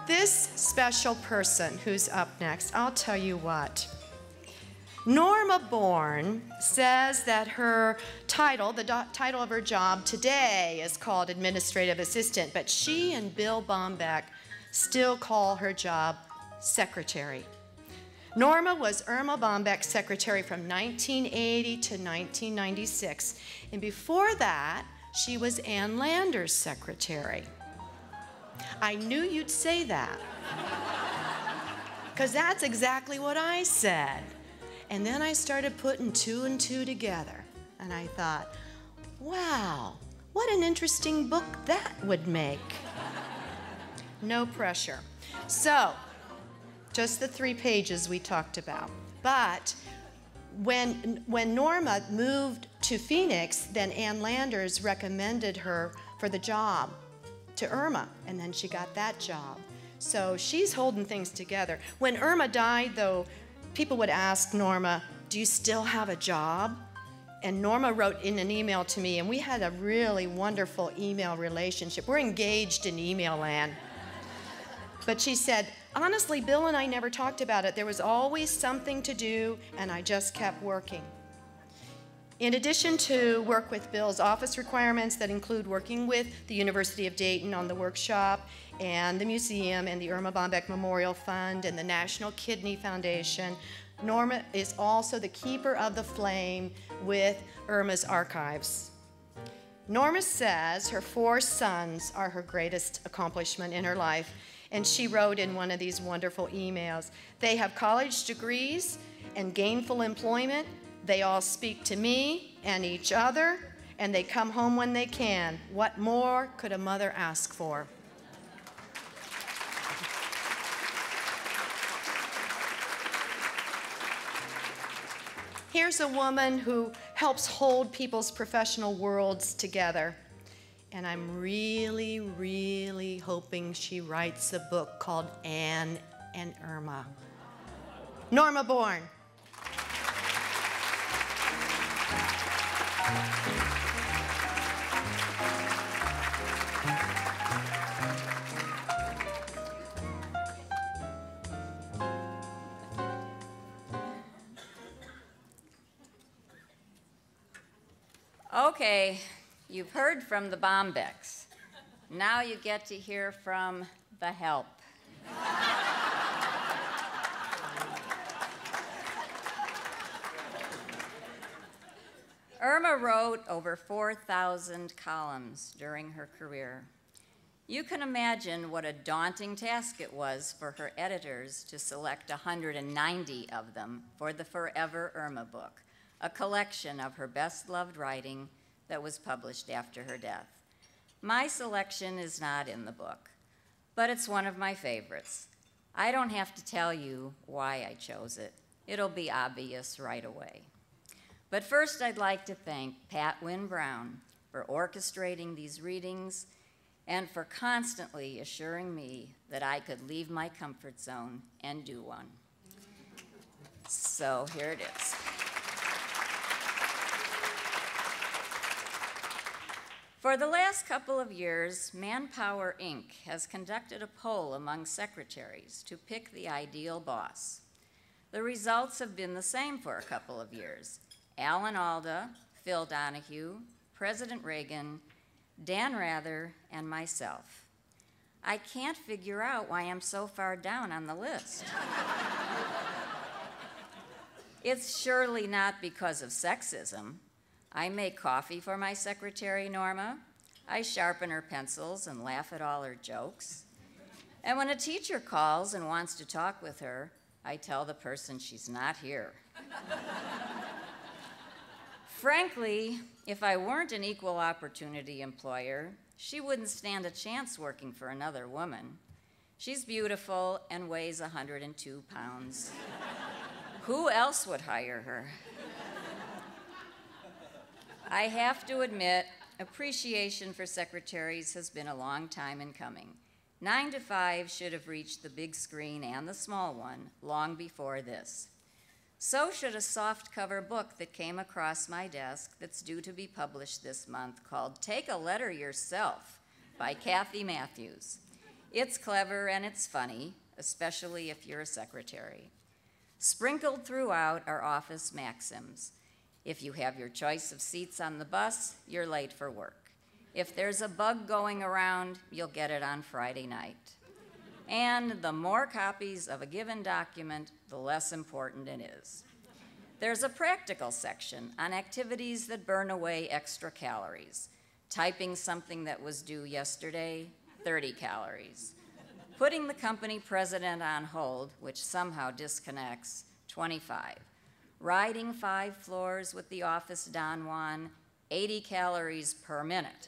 This special person who's up next, I'll tell you what. Norma Born says that her title, the title of her job today is called administrative assistant, but she and Bill Bombeck still call her job secretary. Norma was Erma Bombeck's secretary from 1980 to 1996, and before that, she was Ann Lander's secretary. I knew you'd say that, because that's exactly what I said. And then I started putting two and two together, and I thought, wow, what an interesting book that would make. No pressure. So, just the 3 pages we talked about. But when Norma moved to Phoenix, then Ann Landers recommended her for the job to Erma, and then she got that job. So she's holding things together. When Erma died, though, people would ask Norma, do you still have a job? And Norma wrote in an email to me, and we had a really wonderful email relationship. We're engaged in email land. But she said, honestly, Bill and I never talked about it. There was always something to do, and I just kept working. In addition to work with Bill's office requirements that include working with the University of Dayton on the workshop and the museum and the Erma Bombeck Memorial Fund and the National Kidney Foundation, Norma is also the keeper of the flame with Erma's archives. Norma says her 4 sons are her greatest accomplishment in her life, and she wrote in one of these wonderful emails, they have college degrees and gainful employment. They all speak to me and each other, and they come home when they can. What more could a mother ask for? Here's a woman who helps hold people's professional worlds together. And I'm really, really hoping she writes a book called Ann and Erma. Norma Born. Okay, you've heard from the Bombecks. Now you get to hear from the help. Erma wrote over 4,000 columns during her career. You can imagine what a daunting task it was for her editors to select 190 of them for the Forever Erma book, a collection of her best-loved writing that was published after her death. My selection is not in the book, but it's one of my favorites. I don't have to tell you why I chose it. It'll be obvious right away. But first, I'd like to thank Pat Wynne Brown for orchestrating these readings and for constantly assuring me that I could leave my comfort zone and do one. So here it is. For the last couple of years, Manpower Inc. has conducted a poll among secretaries to pick the ideal boss. The results have been the same for a couple of years. Alda, Phil Donahue, President Reagan, Dan Rather, and myself. I can't figure out why I'm so far down on the list. It's surely not because of sexism. I make coffee for my secretary, Norma. I sharpen her pencils and laugh at all her jokes. And when a teacher calls and wants to talk with her, I tell the person she's not here. Frankly, if I weren't an equal opportunity employer, she wouldn't stand a chance working for another woman. She's beautiful and weighs 102 pounds. Who else would hire her? I have to admit, appreciation for secretaries has been a long time in coming. 9 to 5 should have reached the big screen and the small one long before this. So should a soft-cover book that came across my desk that's due to be published this month called Take a Letter Yourself by Kathy Matthews. It's clever and it's funny, especially if you're a secretary. Sprinkled throughout are office maxims. If you have your choice of seats on the bus, you're late for work. If there's a bug going around, you'll get it on Friday night. And the more copies of a given document, the less important it is. There's a practical section on activities that burn away extra calories. Typing something that was due yesterday, 30 calories. Putting the company president on hold, which somehow disconnects, 25. Riding 5 floors with the office Don Juan, 80 calories per minute.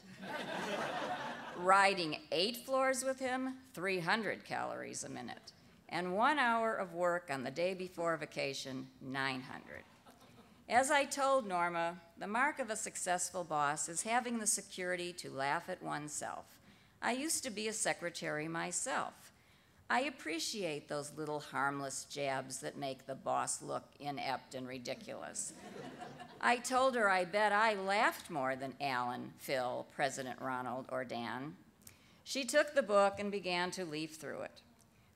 Riding 8 floors with him, 300 calories a minute. And 1 hour of work on the day before vacation, 900. As I told Norma, the mark of a successful boss is having the security to laugh at oneself. I used to be a secretary myself. I appreciate those little harmless jabs that make the boss look inept and ridiculous. I told her I bet I laughed more than Alan, Phil, President Ronald, or Dan. She took the book and began to leaf through it.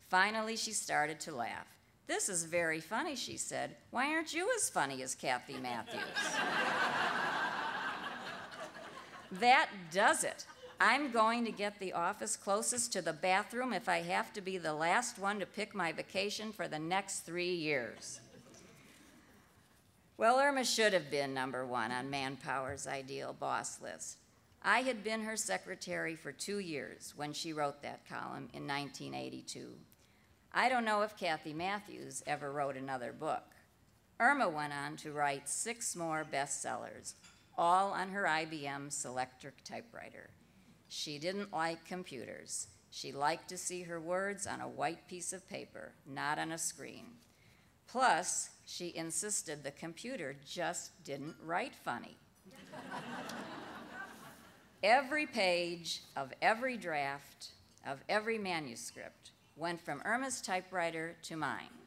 Finally, she started to laugh. "This is very funny," she said. "Why aren't you as funny as Kathy Matthews?" That does it. I'm going to get the office closest to the bathroom if I have to be the last one to pick my vacation for the next 3 years. Well, Erma should have been #1 on Manpower's ideal boss list. I had been her secretary for 2 years when she wrote that column in 1982. I don't know if Kathy Matthews ever wrote another book. Erma went on to write 6 more bestsellers, all on her IBM Selectric typewriter. She didn't like computers. She liked to see her words on a white piece of paper, not on a screen. Plus, she insisted the computer just didn't write funny. Every page of every draft of every manuscript went from Erma's typewriter to mine.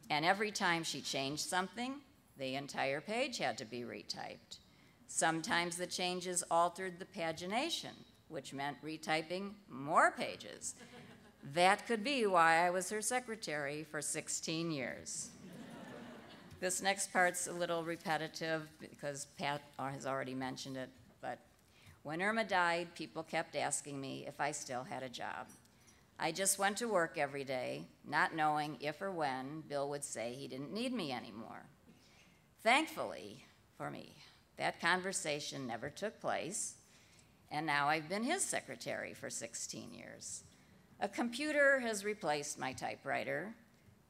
And every time she changed something, the entire page had to be retyped. Sometimes the changes altered the pagination, which meant retyping more pages. That could be why I was her secretary for 16 years. This next part's a little repetitive because Pat has already mentioned it, but when Erma died, people kept asking me if I still had a job. I just went to work every day, not knowing if or when Bill would say he didn't need me anymore. Thankfully, for me, that conversation never took place, and now I've been his secretary for 16 years. A computer has replaced my typewriter.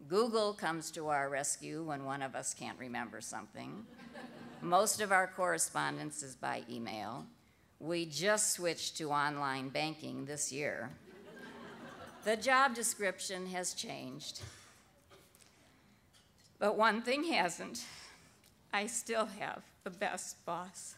Google comes to our rescue when one of us can't remember something. Most of our correspondence is by email. We just switched to online banking this year. The job description has changed. But one thing hasn't. I still have the best boss.